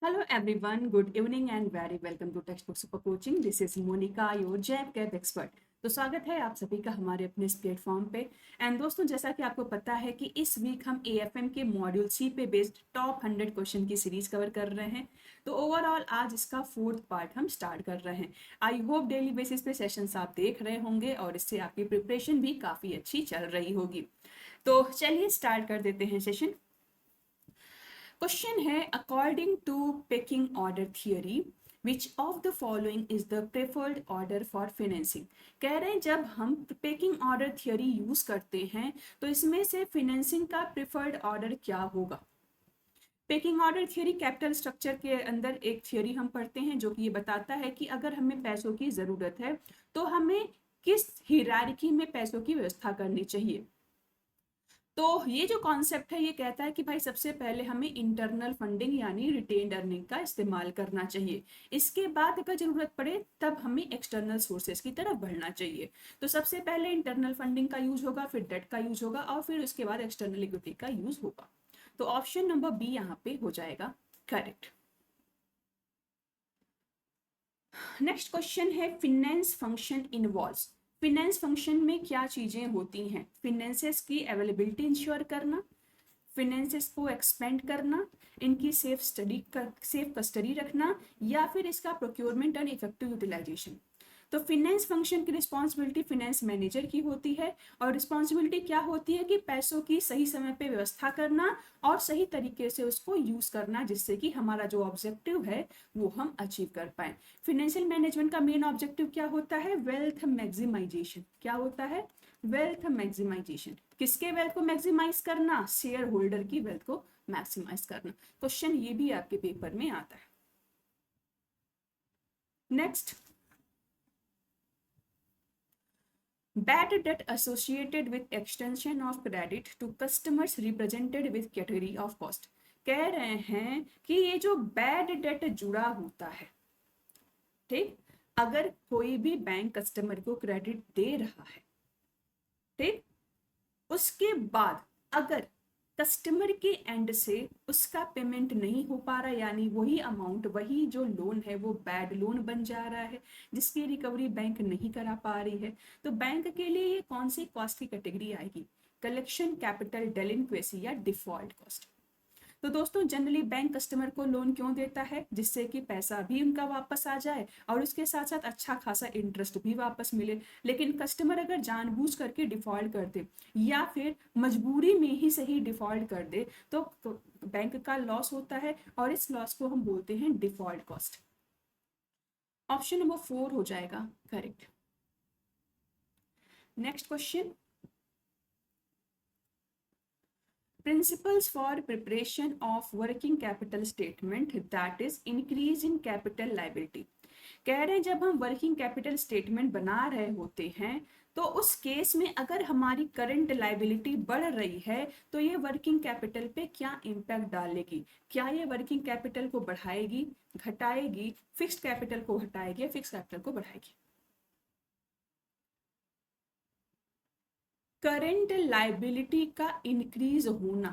Hello everyone, good evening and very welcome to Textbook Super Coaching. This is Monica, your jab cab expert. तो स्वागत है आप सभी का हमारे अपने इस प्लेटफॉर्म पे। एंड दोस्तों, जैसा कि आपको पता है कि इस वीक हम AFM के मॉड्यूल सी पे बेस्ड टॉप 100 क्वेश्चन की सीरीज कवर कर रहे हैं। तो ओवरऑल आज इसका 4th पार्ट हम स्टार्ट कर रहे हैं। आई होप डेली बेसिस पे सेशंस आप देख रहे होंगे और इससे आपकी प्रिपरेशन भी काफ़ी अच्छी चल रही होगी। तो चलिए स्टार्ट कर देते हैं सेशन। क्वेश्चन है, according to pecking order theory which of the following is the preferred order for financing. कह रहे हैं जब हम पेकिंग ऑर्डर थियरी यूज करते हैं तो इसमें से फाइनेंसिंग का प्रेफर्ड ऑर्डर क्या होगा। Packing order theory capital structure के अंदर एक थियरी हम पढ़ते हैं जो कि ये बताता है कि अगर हमें पैसों की ज़रूरत है तो हमें किस हिरार्की में पैसों की व्यवस्था करनी चाहिए। तो ये जो कॉन्सेप्ट है ये कहता है कि भाई सबसे पहले हमें इंटरनल फंडिंग यानी रिटेन्ड अर्निंग का इस्तेमाल करना चाहिए। इसके बाद अगर जरूरत पड़े तब हमें एक्सटर्नल सोर्सेज की तरफ बढ़ना चाहिए। तो सबसे पहले इंटरनल फंडिंग का यूज होगा, फिर डेट का यूज होगा और फिर उसके बाद एक्सटर्नल इक्विटी का यूज होगा। तो ऑप्शन नंबर बी यहाँ पे हो जाएगा करेक्ट। नेक्स्ट क्वेश्चन है, finance function involves. Finance function में क्या चीजें होती हैं। फिनेंसेस की अवेलेबिलिटी इंश्योर करना, फिनेंसेस को एक्सपेंड करना, इनकी सेफ कस्टडी रखना या फिर इसका प्रोक्योरमेंट एंड इफेक्टिव यूटिलाइजेशन। तो फिनेंस फंक्शन की रिस्पॉन्सिबिलिटी फिनेंस मैनेजर की होती है और रिस्पॉन्सिबिलिटी क्या होती है कि पैसों की सही समय पे व्यवस्था करना और सही तरीके से उसको यूज करना जिससे कि हमारा जो ऑब्जेक्टिव है वो हम अचीव कर पाए। फिनेंशियल मैनेजमेंट का मेन ऑब्जेक्टिव क्या होता है, वेल्थ मैक्सिमाइजेशन। क्या होता है, वेल्थ मैक्सिमाइजेशन। किसके वेल्थ को मैक्सिमाइज करना, शेयर होल्डर की वेल्थ को मैक्सिमाइज करना। क्वेश्चन ये भी आपके पेपर में आता है। Next, bad debt associated with extension of credit to customers represented with category of cost। कह रहे हैं कि ये जो बैड डेट जुड़ा होता है, ठीक, अगर कोई भी बैंक कस्टमर को क्रेडिट दे रहा है, ठीक, उसके बाद अगर कस्टमर के एंड से उसका पेमेंट नहीं हो पा रहा यानी वही अमाउंट वही जो लोन है वो बैड लोन बन जा रहा है जिसकी रिकवरी बैंक नहीं करा पा रही है, तो बैंक के लिए ये कौन सी कॉस्ट की कैटेगरी आएगी, कलेक्शन, कैपिटल, डेलिंक्वेसी या डिफॉल्ट कॉस्ट। तो दोस्तों जनरली बैंक कस्टमर को लोन क्यों देता है, जिससे कि पैसा भी उनका वापस आ जाए और उसके साथ साथ अच्छा खासा इंटरेस्ट भी वापस मिले। लेकिन कस्टमर अगर जानबूझ करके डिफॉल्ट कर दे या फिर मजबूरी में ही सही डिफॉल्ट कर दे तो बैंक का लॉस होता है और इस लॉस को हम बोलते हैं डिफॉल्ट कॉस्ट। ऑप्शन नंबर 4 हो जाएगा correct. Next question, principles for preparation of working capital statement that is increase in capital liability। कह रहे हैं जब हम वर्किंग कैपिटल स्टेटमेंट बना रहे होते हैं तो उस केस में अगर हमारी करंट लाइबिलिटी बढ़ रही है तो ये वर्किंग कैपिटल पे क्या इम्पैक्ट डालेगी, क्या ये वर्किंग कैपिटल को बढ़ाएगी, घटाएगी, फिक्स्ड कैपिटल को घटाएगी या फिक्स्ड कैपिटल को बढ़ाएगी। करंट लाइबिलिटी का इंक्रीज होना,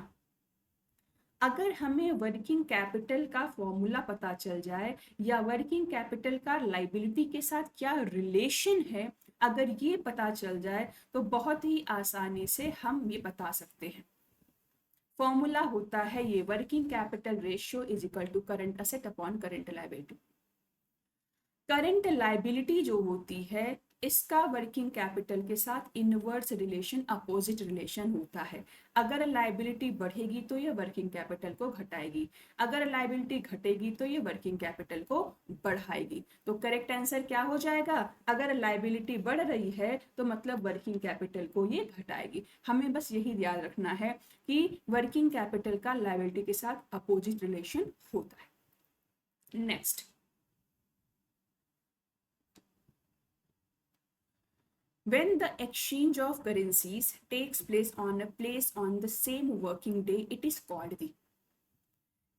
अगर हमें वर्किंग कैपिटल का फॉर्मूला पता चल जाए या वर्किंग कैपिटल का लाइबिलिटी के साथ क्या रिलेशन है, अगर ये पता चल जाए तो बहुत ही आसानी से हम ये बता सकते हैं। फॉर्मूला होता है ये, working capital ratio is equal to current asset upon current liability. Current liability जो होती है इसका वर्किंग कैपिटल के साथ इनवर्स रिलेशन, अपोजिट रिलेशन होता है। अगर लाइबिलिटी बढ़ेगी तो ये वर्किंग कैपिटल को घटाएगी, अगर लाइबिलिटी घटेगी तो ये वर्किंग कैपिटल को बढ़ाएगी। तो करेक्ट आंसर क्या हो जाएगा, अगर लाइबिलिटी बढ़ रही है तो मतलब वर्किंग कैपिटल को ये घटाएगी। हमें बस यही याद रखना है कि वर्किंग कैपिटल का लाइबिलिटी के साथ अपोजिट रिलेशन होता है। Next, when the exchange of currencies takes place on the same working day it is called the।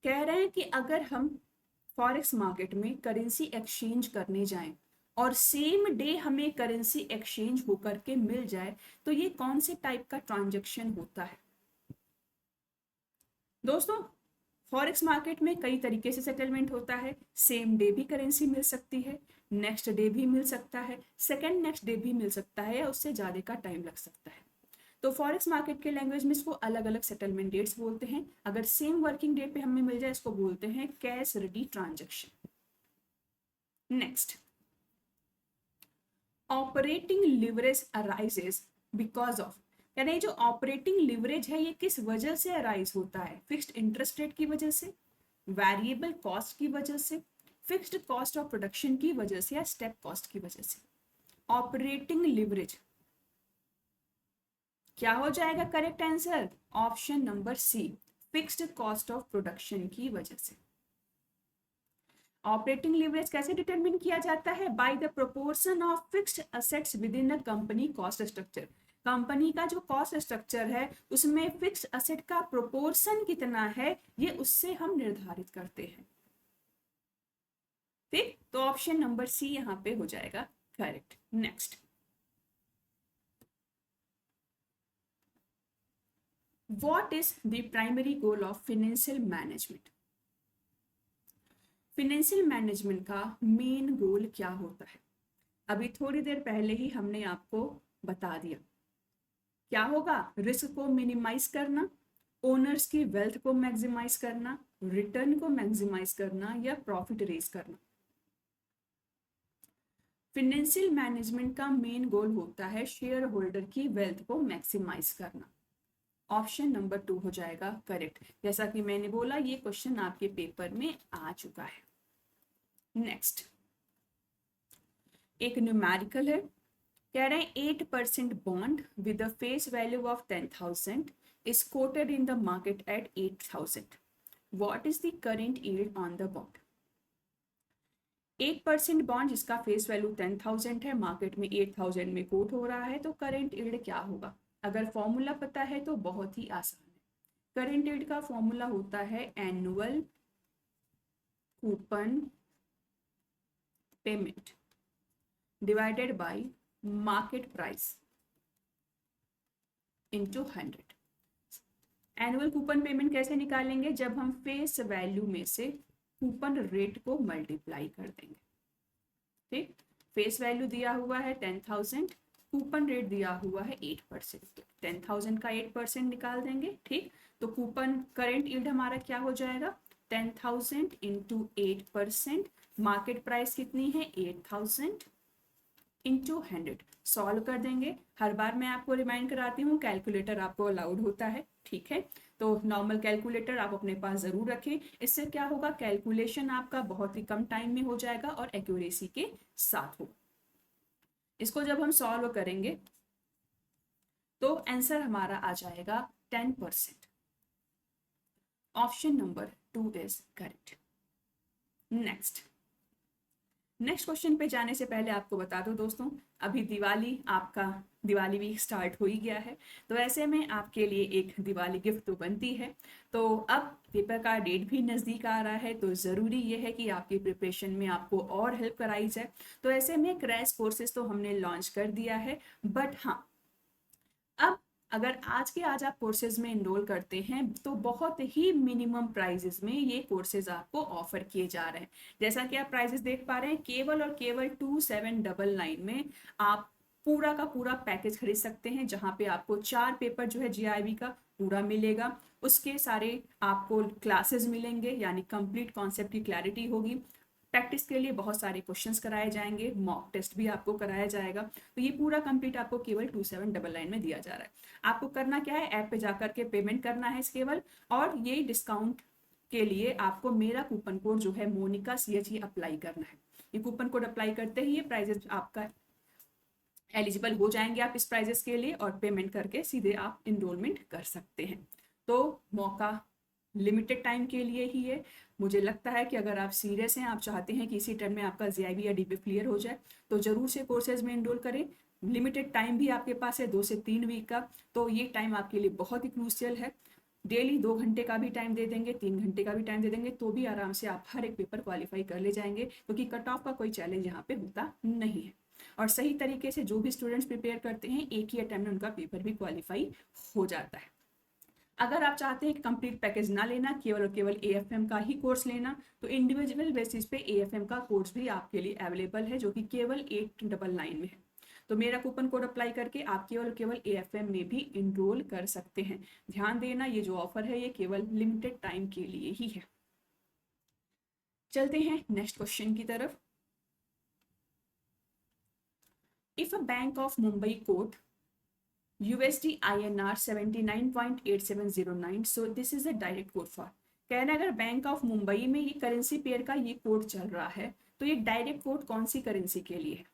कह रहे हैं कि अगर हम फॉरेक्स मार्केट में करेंसी एक्सचेंज करने जाएं और सेम डे हमें करेंसी एक्सचेंज होकर के मिल जाए तो ये कौन से टाइप का ट्रांजैक्शन होता है। दोस्तों फॉरेक्स मार्केट में कई तरीके से सेटलमेंट होता है, सेम डे भी करेंसी मिल सकती है, नेक्स्ट डे भी मिल सकता है, सेकेंड नेक्स्ट डे भी मिल सकता है, या उससे ज़्यादा का टाइम लग सकता है। तो फॉरेक्स मार्केट के लैंग्वेज में इसको अलग अलग सेटलमेंट डेट्स बोलते हैं। अगर सेम वर्किंग डेट पे हमें मिल जाए इसको बोलते हैं cash ready transaction. Next, operating leverage arises because of, यानी जो ऑपरेटिंग लिवरेज है ये किस वजह से अराइज होता है? फिक्स्ड इंटरेस्ट रेट की वजह से, वेरिएबल कॉस्ट की वजह से, फिक्स्ड कॉस्ट ऑफ प्रोडक्शन की वजह से, या स्टेप कॉस्ट की वजह से। ऑपरेटिंग लिवरेज क्या हो जाएगा correct answer? Option number C, fixed cost of production की वजह से। ऑपरेटिंग लिवरेज कैसे डिटरमिन किया जाता है? By the proportion of fixed assets with in the company cost structure. Company का जो कॉस्ट स्ट्रक्चर है उसमें फिक्स्ड असेट का प्रोपोर्शन कितना है ये उससे हम निर्धारित करते हैं। ठीक, तो ऑप्शन नंबर सी यहां पे हो जाएगा correct. Next, what is the primary goal of financial management? Financial management का मेन गोल क्या होता है? अभी थोड़ी देर पहले ही हमने आपको बता दिया। क्या होगा? रिस्क को मिनिमाइज करना, ओनर्स की वेल्थ को मैक्सिमाइज करना, रिटर्न को मैक्सिमाइज करना, या प्रॉफिट रेज करना। फाइनेंशियल मैनेजमेंट का मेन गोल होता है शेयर होल्डर की वेल्थ को मैक्सिमाइज करना। ऑप्शन नंबर 2 हो जाएगा करेक्ट। जैसा कि मैंने बोला ये क्वेश्चन आपके पेपर में आ चुका है। नेक्स्ट, एक न्यूमेरिकल है, कह रहे हैं 8% bond with the face value of 10,000 is quoted in the market at 8,000. What is the current yield on the bond? 8% bond जिसका फेस वैल्यू 10,000 है, मार्केट में 8,000 में कोट हो रहा है, तो करेंट यील्ड क्या होगा? अगर फॉर्मूला पता है तो बहुत ही आसान है। करेंट यील्ड का फॉर्मूला होता है annual coupon payment divided by market price into 100। Annual coupon payment कैसे निकालेंगे? जब हम फेस वैल्यू में से कूपन रेट को मल्टीप्लाई कर देंगे। ठीक, फेस वैल्यू दिया हुआ है 10,000, कूपन रेट दिया हुआ है 8%, 10,000 का 8% निकाल देंगे। ठीक, तो कूपन करेंट यील्ड हमारा क्या हो जाएगा? 10,000 इंटू 8%, मार्केट प्राइस कितनी है? 8,000 इंटू 100। सॉल्व कर देंगे। हर बार मैं आपको रिमाइंड कराती हूँ कैलकुलेटर आपको अलाउड होता है, ठीक है, तो नॉर्मल कैलकुलेटर आप अपने पास जरूर रखें। इससे क्या होगा? कैलकुलेशन आपका बहुत ही कम टाइम में हो जाएगा और एक्यूरेसी के साथ हो। इसको जब हम सॉल्व करेंगे तो आंसर हमारा आ जाएगा 10%। Option number 2 is correct. Next question पे जाने से पहले आपको बता दो दोस्तों, अभी दिवाली वीक स्टार्ट हो ही गया है, तो ऐसे में आपके लिए एक दिवाली गिफ्ट तो बनती है। तो अब पेपर का डेट भी नज़दीक आ रहा है, तो ज़रूरी ये है कि आपकी प्रिपरेशन में आपको और हेल्प कराई जाए। तो ऐसे में क्रैश कोर्सेज तो हमने लॉन्च कर दिया है, बट हाँ, अब अगर आज आप कोर्सेज में इनरोल करते हैं तो बहुत ही मिनिमम प्राइजेस में ये कोर्सेज आपको ऑफर किए जा रहे हैं। जैसा कि आप प्राइजेस देख पा रहे हैं, केवल और केवल 2799 में आप पूरा का पूरा पैकेज खरीद सकते हैं, जहां पे आपको 4 पेपर जो है जीआईबी का पूरा मिलेगा, उसके सारे आपको क्लासेस मिलेंगे, यानी कंप्लीट कॉन्सेप्ट की क्लैरिटी होगी। प्रैक्टिस के लिए बहुत सारे क्वेश्चंस कराए जाएंगे, मॉक टेस्ट भी आपको कराया जाएगा। तो ये पूरा कंप्लीट आपको केवल 2799 में दिया जा रहा है। आपको करना क्या है? ऐप पे जाकर के पेमेंट करना है केवल, और ये डिस्काउंट के लिए आपको मेरा कूपन कोड जो है मोनिका CHE अप्लाई करना है। ये कूपन कोड अप्लाई करते ही ये प्राइजेस आपका एलिजिबल हो जाएंगे आप इस प्राइजेस के लिए, और पेमेंट करके सीधे आप इनरोलमेंट कर सकते हैं। तो मौका लिमिटेड टाइम के लिए ही है। मुझे लगता है कि अगर आप सीरियस हैं, आप चाहते हैं कि इसी टर्म में आपका जीआईबी या डीपी क्लियर हो जाए, तो जरूर से कोर्सेज में इनरोल करें। लिमिटेड टाइम भी आपके पास है, 2 से 3 वीक का, तो ये टाइम आपके लिए बहुत ही क्रूशियल है। डेली 2 घंटे का भी टाइम दे देंगे, 3 घंटे का भी टाइम दे देंगे, तो भी आराम से आप हर एक पेपर क्वालिफाई कर ले जाएंगे, क्योंकि कट ऑफ का कोई चैलेंज यहाँ पे होता नहीं है। और सही तरीके से जो भी स्टूडेंट्स प्रिपेयर करते हैं, एक ही अटेम्प्ट में उनका पेपर भी क्वालिफाई हो जाता है। अगर आप चाहते हैं कि कंप्लीट पैकेज ना लेना, केवल और केवल एएफएम का ही कोर्स लेना, तो इंडिविजुअल बेसिस पे एएफएम का कोर्स भी आपके लिए अवेलेबल है, जो कि केवल 899 में है। तो मेरा कूपन कोड अप्लाई करके आप केवल और केवल एएफएम में भी इनरोल कर सकते हैं। ध्यान देना, ये जो ऑफर है ये केवल लिमिटेड टाइम के लिए ही है। चलते हैं नेक्स्ट क्वेश्चन की तरफ। If a bank of Mumbai quote USD INR 79.8709, so this is a direct quote for. कह रहे हैं अगर बैंक ऑफ मुंबई में ये करेंसी पेयर का ये कोड चल रहा है, तो ये डायरेक्ट कोड कौन सी करेंसी के लिए है?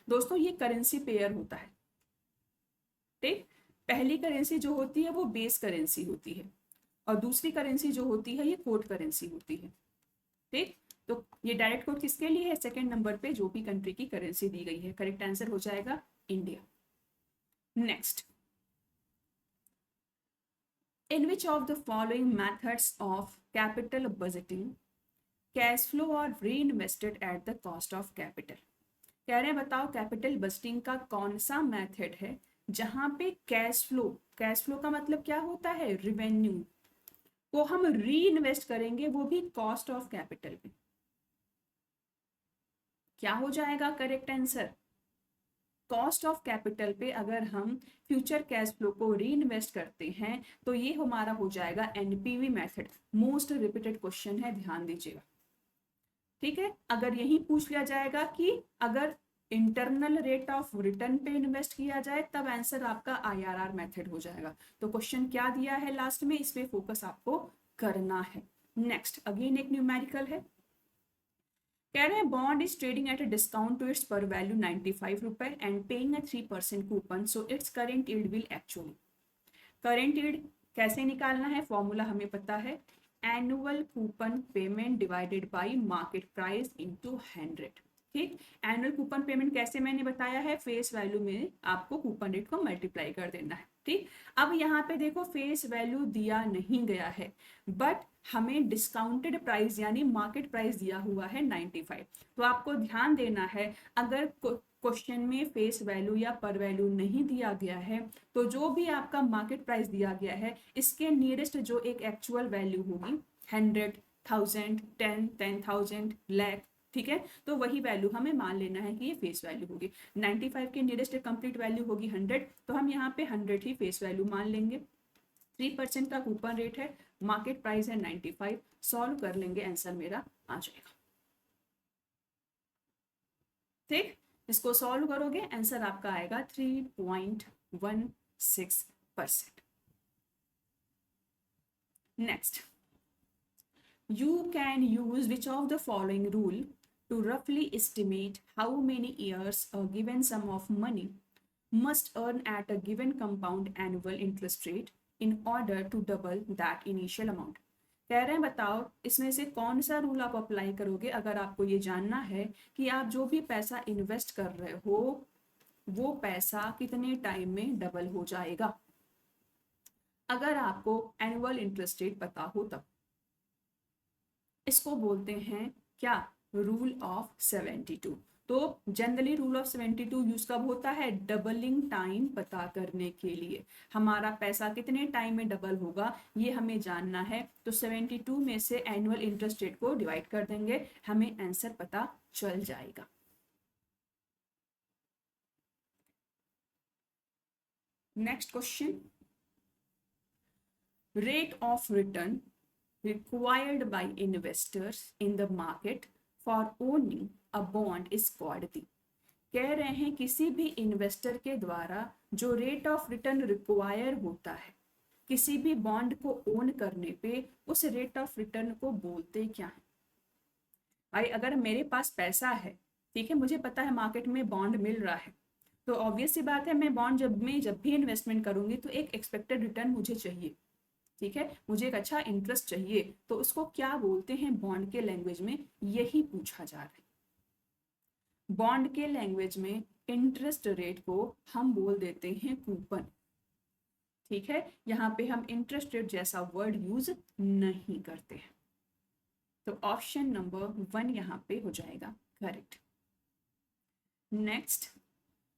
दोस्तों ये करेंसी पेयर होता है, ठीक। पहली करेंसी जो होती है वो बेस करेंसी होती है, और दूसरी करेंसी जो होती है ये कोड करेंसी होती है, ठीक। तो ये डायरेक्ट कोड किसके लिए है? सेकंड नंबर पे जो भी कंट्री की करेंसी दी गई है। करेक्ट आंसर हो जाएगा India. Next, in which of the following methods of capital budgeting cash flow are reinvested at the cost of capital? कह रहे हैं बताओ कैपिटल बजटिंग का कौन सा मेथड है जहां पे कैश फ्लो का मतलब क्या होता है? रिवेन्यू को हम री इन्वेस्ट करेंगे, वो भी कॉस्ट ऑफ कैपिटल पे। क्या हो जाएगा correct answer? Cost of capital पे अगर हम फ्यूचर कैश फ्लो को री इन्वेस्ट करते हैं तो ये हमारा हो जाएगा NPV method. Most repeated question है, ध्यान दीजिएगा, ठीक है। अगर यही पूछ लिया जाएगा कि अगर इंटरनल रेट ऑफ रिटर्न पे इन्वेस्ट किया जाए, तब आंसर आपका आईआरआर मेथड हो जाएगा। तो क्वेश्चन क्या दिया है लास्ट में, इस पे फोकस आपको करना है। नेक्स्ट, अगेन एक न्यूमेरिकल है। कह रहे हैं bond is trading at a discount to its par value 95 रुपए and paying a 3% coupon, so its current yield will actually. Current yield कैसे निकालना है? फॉर्मूला हमें पता है, annual coupon payment divided by market price into 100, ठीक। Annual coupon payment कैसे मैंने बताया है, फेस वैल्यू में आपको कूपन रेट को मल्टीप्लाई कर देना है, ठीक। अब यहाँ पे देखो फेस वैल्यू दिया नहीं गया है, बट हमें डिस्काउंटेड प्राइस यानी मार्केट प्राइस दिया हुआ है 95। तो आपको ध्यान देना है, अगर क्वेश्चन में फेस वैल्यू या पर वैल्यू नहीं दिया गया है, तो जो भी आपका मार्केट प्राइस दिया गया है इसके नियरेस्ट जो एक एक्चुअल वैल्यू होगी 100, 1000, 10,000, लाख, ठीक है, तो वही वैल्यू हमें मान लेना है कि ये फेस वैल्यू होगी। 95 के नियरेस्ट कंप्लीट वैल्यू होगी 100, तो हम यहाँ पे 100 ही फेस वैल्यू मान लेंगे। 3% का कूपन रेट है, मार्केट प्राइस है 95, सॉल्व कर लेंगे, आंसर मेरा आ जाएगा, ठीक। इसको सॉल्व करोगे आंसर आपका आएगा 3.16%। Next, you can use which of the following rule to roughly estimate how many years a given sum of money must earn at a given compound annual interest rate in order to double that initial amount? कह रहे हैं बताओ इसमें से कौन सा rule आप apply करोगे अगर आपको ये जानना है कि आप जो भी पैसा इन्वेस्ट कर रहे हो वो पैसा कितने टाइम में डबल हो जाएगा। अगर आपको एनुअल इंटरेस्ट रेट पता हो तब। इसको बोलते हैं क्या? Rule of 72। तो जनरली रूल ऑफ 72 यूज कब होता है? डबलिंग टाइम पता करने के लिए। हमारा पैसा कितने टाइम में डबल होगा ये हमें जानना है, तो 72 में से एनुअल इंटरेस्ट रेट को डिवाइड कर देंगे, हमें आंसर पता चल जाएगा। Next question, rate of return required by investors in the market for owning a bond is called the। कह रहे हैं किसी भी इन्वेस्टर के द्वारा जो रेट ऑफ रिटर्न रिक्वायर होता है किसी भी बॉन्ड को ओन करने पे, उस रेट ऑफ रिटर्न को बोलते क्या है? भाई अगर मेरे पास पैसा है, ठीक है, मुझे पता है मार्केट में बॉन्ड मिल रहा है, तो ऑब्वियस सी बात है मैं बॉन्ड जब भी इन्वेस्टमेंट करूंगी तो एक एक्सपेक्टेड रिटर्न मुझे चाहिए, ठीक है, मुझे एक अच्छा इंटरेस्ट चाहिए, तो उसको क्या बोलते हैं बॉन्ड के लैंग्वेज में, यही पूछा जा रहा है। बॉन्ड के लैंग्वेज में इंटरेस्ट रेट को हम बोल देते हैं कूपन, ठीक है। यहाँ पे हम इंटरेस्ट रेट जैसा वर्ड यूज नहीं करते हैं, तो ऑप्शन नंबर 1 यहाँ पे हो जाएगा correct. Next,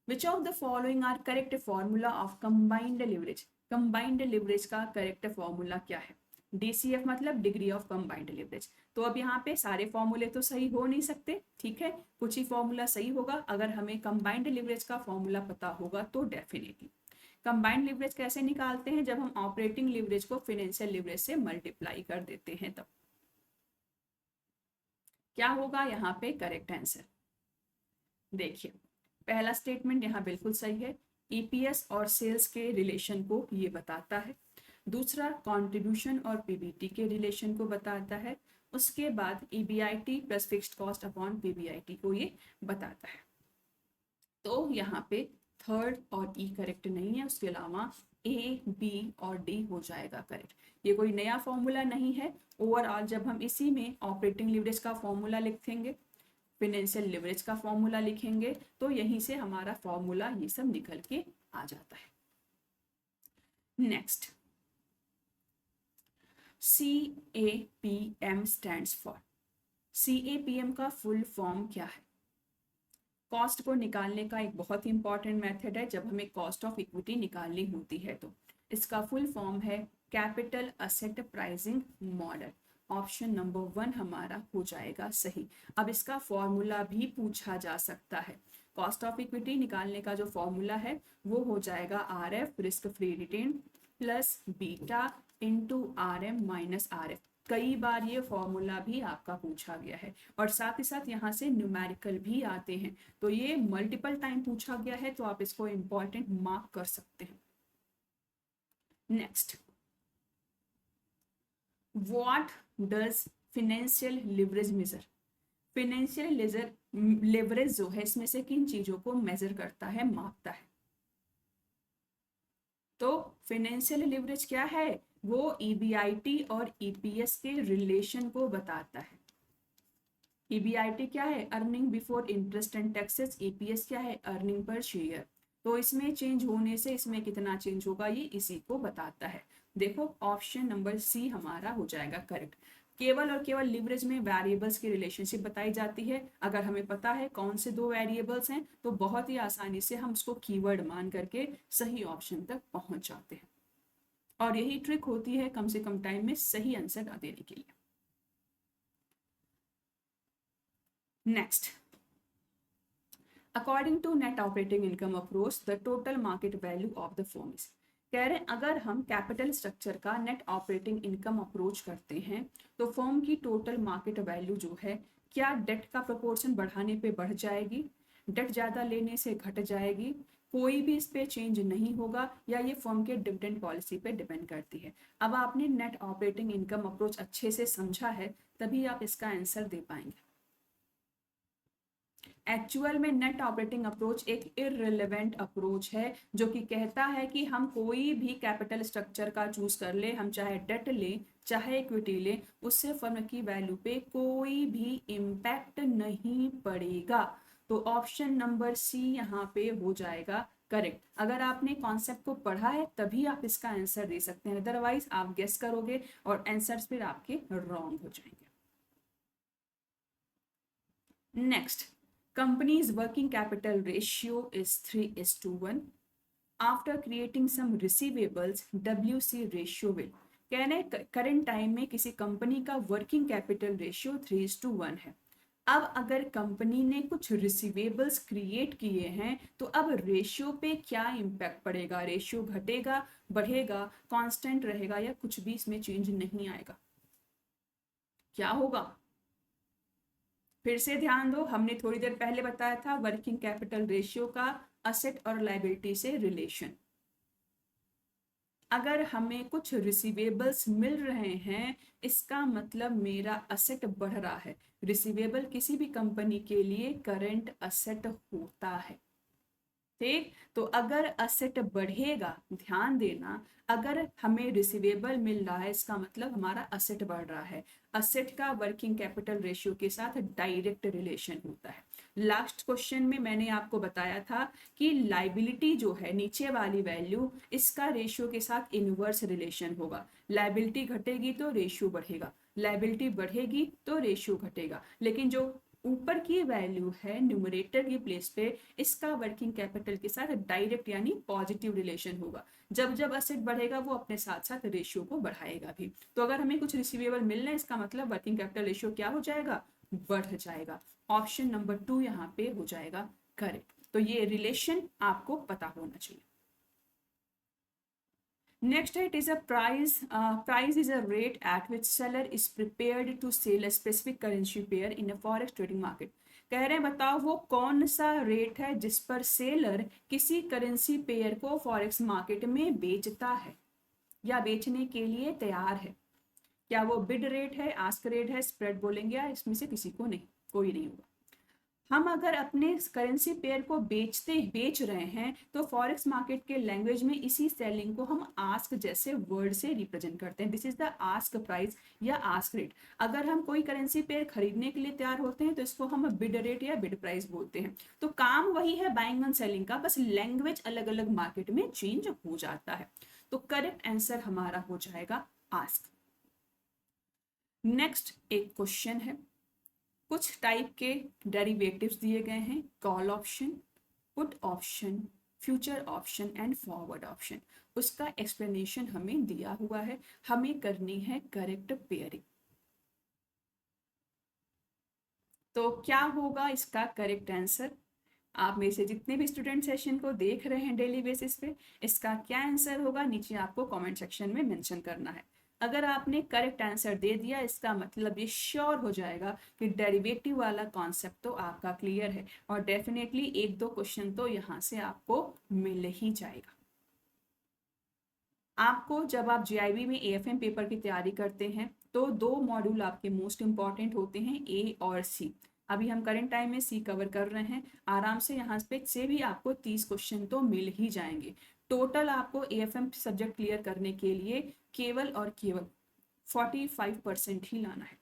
which of the following are correct formula of combined leverage? Combined leverage का करेक्ट फॉर्मूला क्या है? DCF मतलब डिग्री ऑफ कंबाइंड लिवरेज। तो अब यहाँ पे सारे फॉर्मूले तो सही हो नहीं सकते, ठीक है, कुछ ही फॉर्मूला सही होगा। अगर हमें कंबाइंड लिवरेज का फॉर्मूला पता होगा तो डेफिनेटली। कंबाइंड लिवरेज कैसे निकालते हैं? जब हम ऑपरेटिंग लिवरेज को फाइनेंशियल लिवरेज से मल्टीप्लाई कर देते हैं तब। क्या होगा यहाँ पे करेक्ट आंसर? देखिए, पहला स्टेटमेंट यहाँ बिल्कुल सही है, ईपीएस और सेल्स के रिलेशन को ये बताता है। दूसरा, कंट्रीब्यूशन और पीबीटी के रिलेशन को बताता है। उसके बाद EBIT plus fixed cost upon PBIT को ये बताता है। तो यहाँ पे थर्ड और ई करेक्ट नहीं है, उसके अलावा ए, बी और डी हो जाएगा करेक्ट। ये कोई नया फॉर्मूला नहीं है। ओवरऑल जब हम इसी में ऑपरेटिंग लिवरेज का फॉर्मूला लिखेंगे, फाइनेंशियल लिवरेज का फॉर्मूला लिखेंगे, तो यहीं से हमारा फॉर्मूला ये सब निकल के आ जाता है। Next, CAPM stands for. CAPM का फुल फॉर्म क्या है? कॉस्ट को निकालने का एक बहुत ही इंपॉर्टेंट मेथड है जब हमें कॉस्ट ऑफ इक्विटी निकालनी होती है। तो इसका फुल फॉर्म है capital asset pricing model. Option number 1 हमारा हो जाएगा सही। अब इसका फॉर्मूला भी पूछा जा सकता है। कॉस्ट ऑफ इक्विटी निकालने का जो फॉर्मूला है वो हो जाएगा RF risk free return plus beta into RM minus RF। कई बार ये फॉर्मूला भी आपका पूछा गया है और साथ ही साथ यहाँ से न्यूमेरिकल भी आते हैं। तो ये मल्टीपल टाइम पूछा गया है, तो आप इसको इंपॉर्टेंट मार्क कर सकते हैं। Next, what does financial leverage measure? Financial leverage जो है इसमें से किन चीजों को मेजर करता है, मापता है? तो फाइनेंशियल लिवरेज क्या है? वो ईबीआईटी और ईपीएस के रिलेशन को बताता है। ईबीआईटी क्या है? Earning before interest and taxes. EPS क्या है? Earning per share. तो इसमें चेंज होने से इसमें कितना चेंज होगा ये इसी को बताता है। देखो, ऑप्शन नंबर सी हमारा हो जाएगा करेक्ट। केवल और केवल लिवरेज में वेरिएबल्स की रिलेशनशिप बताई जाती है। अगर हमें पता है कौन से दो वेरिएबल्स हैं तो बहुत ही आसानी से हम उसको कीवर्ड मान करके सही ऑप्शन तक पहुंच जाते हैं। और यही ट्रिक होती है कम से कम टाइम में सही आंसर देने के लिए। Next, according to net operating income approach the total market value of the firm is. कह रहे हैं अगर हम कैपिटल स्ट्रक्चर का नेट ऑपरेटिंग इनकम अप्रोच करते हैं तो फर्म की टोटल मार्केट वैल्यू जो है क्या डेट का प्रोपोर्शन बढ़ाने पे बढ़ जाएगी, डेट ज़्यादा लेने से घट जाएगी, कोई भी इस पे चेंज नहीं होगा, या ये फर्म के डिविडेंड पॉलिसी पे डिपेंड करती है। अब आपने नेट ऑपरेटिंग इनकम अप्रोच अच्छे से समझा है तभी आप इसका आंसर दे पाएंगे। एक्चुअल में नेट ऑपरेटिंग अप्रोच एक इररिलेवेंट अप्रोच है जो कि कहता है कि हम कोई भी कैपिटल स्ट्रक्चर का चूज कर ले, हम चाहे डेट लें चाहे इक्विटी लें, उससे फर्म की वैल्यू पे कोई भी इम्पैक्ट नहीं पड़ेगा। तो ऑप्शन नंबर सी यहाँ पे हो जाएगा करेक्ट। अगर आपने कॉन्सेप्ट को पढ़ा है तभी आप इसका आंसर दे सकते हैं, अदरवाइज आप गेस करोगे और आंसर्स फिर आपके रॉन्ग हो जाएंगे। Next, company's working capital ratio is 3:1. After creating some receivables, WC ratio will। कहने करंट टाइम में किसी कंपनी का वर्किंग कैपिटल रेशियो 3:1 है। अब अगर कंपनी ने कुछ रिसीवेबल्स क्रिएट किए हैं तो अब रेशियो पे क्या इम्पैक्ट पड़ेगा? रेशियो घटेगा, बढ़ेगा, कांस्टेंट रहेगा या कुछ भी इसमें चेंज नहीं आएगा? क्या होगा? फिर से ध्यान दो, हमने थोड़ी देर पहले बताया था वर्किंग कैपिटल रेशियो का असेट और लायबिलिटी से रिलेशन। अगर हमें कुछ रिसीवेबल्स मिल रहे हैं इसका मतलब मेरा असेट बढ़ रहा है। रिसीवेबल किसी भी कंपनी के लिए करंट असेट होता है, ठीक। तो अगर असेट बढ़ेगा, ध्यान देना, अगर हमें रिसीवेबल मिल रहा है इसका मतलब हमारा असेट बढ़ रहा है। असेट का वर्किंग कैपिटल रेशियो के साथ डायरेक्ट रिलेशन होता है। लास्ट क्वेश्चन में मैंने आपको बताया था कि लाइबिलिटी जो है नीचे वाली वैल्यू, इसका रेशियो के साथ इनवर्स रिलेशन होगा। लाइबिलिटी घटेगी तो रेशियो बढ़ेगा, लाइबिलिटी बढ़ेगी तो रेशियो घटेगा। लेकिन जो ऊपर की वैल्यू है न्यूमरेटर की प्लेस पे, इसका वर्किंग कैपिटल के साथ डायरेक्ट यानी पॉजिटिव रिलेशन होगा। जब जब असेट बढ़ेगा वो अपने साथ साथ रेशियो को बढ़ाएगा भी। तो अगर हमें कुछ रिसीवेबल मिल रहे हैं, इसका मतलब वर्किंग कैपिटल रेशियो क्या हो जाएगा, बढ़ जाएगा। ऑप्शन नंबर 2 यहाँ पे हो जाएगा करेक्ट। तो ये रिलेशन आपको पता होना चाहिए। Next, it is a price. Price is a rate at which seller is prepared to sell a specific currency pair in a forex trading market. कह रहे हैं बताओ वो कौन सा रेट है जिस पर सेलर किसी करेंसी पेयर को फॉरेक्स मार्केट में बेचता है या बेचने के लिए तैयार है। क्या वो बिड रेट है, आस्क रेट है, स्प्रेड बोलेंगे, या इसमें से किसी को नहीं, कोई नहीं होगा। हम अगर अपने करेंसी पेयर को बेच रहे हैं तो फॉरेक्स मार्केट के लैंग्वेज में इसी सेलिंग को हम आस्क जैसे वर्ड से रिप्रेजेंट करते हैं। This is the ask price या आस्क रेट। अगर हम कोई करेंसी पेयर खरीदने के लिए तैयार होते हैं तो इसको हम बिड रेट या बिड प्राइस बोलते हैं। तो काम वही है बाइंग एंड सेलिंग का, बस लैंग्वेज अलग अलग मार्केट में चेंज हो जाता है। तो करेक्ट आंसर हमारा हो जाएगा आस्क। नेक्स्ट एक क्वेश्चन है, कुछ टाइप के डेरिवेटिव्स दिए गए हैं, call option, put option, future option and forward option. उसका एक्सप्लेनेशन हमें दिया हुआ है, हमें करनी है करेक्ट पेयरिंग। तो क्या होगा इसका करेक्ट आंसर? आप में से जितने भी स्टूडेंट सेशन को देख रहे हैं डेली बेसिस पे, इसका क्या आंसर होगा नीचे आपको कमेंट सेक्शन में मेंशन करना है। अगर आपने करेक्ट आंसर दे दिया, इसका मतलब ये श्योर हो जाएगा कि डेरिवेटिव वाला कॉन्सेप्ट तो आपका क्लियर है और डेफिनेटली एक दो क्वेश्चन तो यहाँ से आपको मिल ही जाएगा। आपको जब आप जीआईबी में एएफएम पेपर की तैयारी करते हैं तो दो मॉड्यूल आपके मोस्ट इंपॉर्टेंट होते हैं, ए और सी। अभी हम करंट टाइम में सी कवर कर रहे हैं, आराम से यहाँ पे से भी आपको 30 क्वेश्चन तो मिल ही जाएंगे। टोटल आपको एएफएम सब्जेक्ट क्लियर करने के लिए केवल और केवल 45% ही लाना है।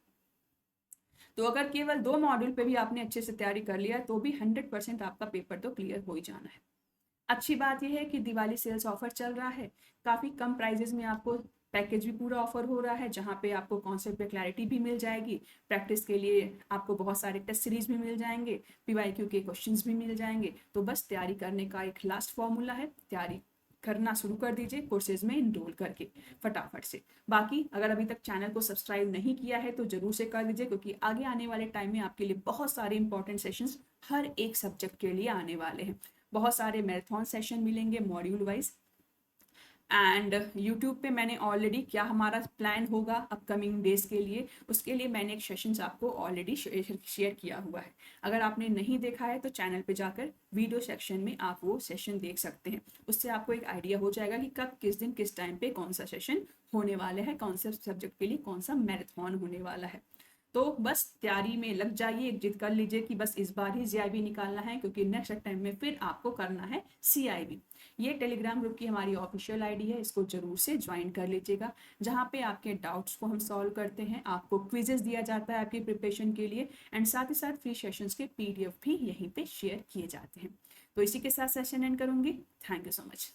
तो अगर केवल दो मॉड्यूल पे भी आपने अच्छे से तैयारी कर लिया तो भी 100% आपका पेपर तो क्लियर हो ही जाना है। अच्छी बात यह है कि दिवाली सेल्स ऑफर चल रहा है, काफ़ी कम प्राइजेस में आपको पैकेज भी पूरा ऑफर हो रहा है, जहाँ पे आपको कॉन्सेप्ट पे क्लैरिटी भी मिल जाएगी, प्रैक्टिस के लिए आपको बहुत सारे टेस्ट सीरीज भी मिल जाएंगे, पीवाईक्यू के क्वेश्चंस भी मिल जाएंगे। तो बस तैयारी करने का एक लास्ट फॉर्मूला है, तैयारी करना शुरू कर दीजिए कोर्सेज में इनरोल करके फटाफट से। बाकी अगर अभी तक चैनल को सब्सक्राइब नहीं किया है तो जरूर से कर दीजिए, क्योंकि आगे आने वाले टाइम में आपके लिए बहुत सारे इंपॉर्टेंट सेशंस हर एक सब्जेक्ट के लिए आने वाले हैं। बहुत सारे मैराथन सेशन मिलेंगे मॉड्यूल वाइज। एंड यूट्यूब पे मैंने ऑलरेडी क्या हमारा प्लान होगा अपकमिंग डेज के लिए, उसके लिए मैंने एक सेशंस आपको ऑलरेडी शेयर किया हुआ है। अगर आपने नहीं देखा है तो चैनल पे जाकर वीडियो सेक्शन में आप वो सेशन देख सकते हैं। उससे आपको एक आइडिया हो जाएगा कि कब किस दिन किस टाइम पे कौन सा सेशन होने वाला है, कौन से सब्जेक्ट के लिए कौन सा मैराथन होने वाला है। तो बस तैयारी में लग जाइए, एक जिद कर लीजिए कि बस इस बार ही जीआईबी निकालना है, क्योंकि नेक्स्ट टाइम में फिर आपको करना है सीआईबी। ये टेलीग्राम ग्रुप की हमारी ऑफिशियल आईडी है, इसको जरूर से ज्वाइन कर लीजिएगा, जहाँ पे आपके डाउट्स को हम सॉल्व करते हैं, आपको क्विजेस दिया जाता है आपकी प्रिपरेशन के लिए, एंड साथ ही साथ फ्री सेशंस के पीडीएफ भी यहीं पे शेयर किए जाते हैं। तो इसी के साथ सेशन एंड करूंगी। Thank you so much.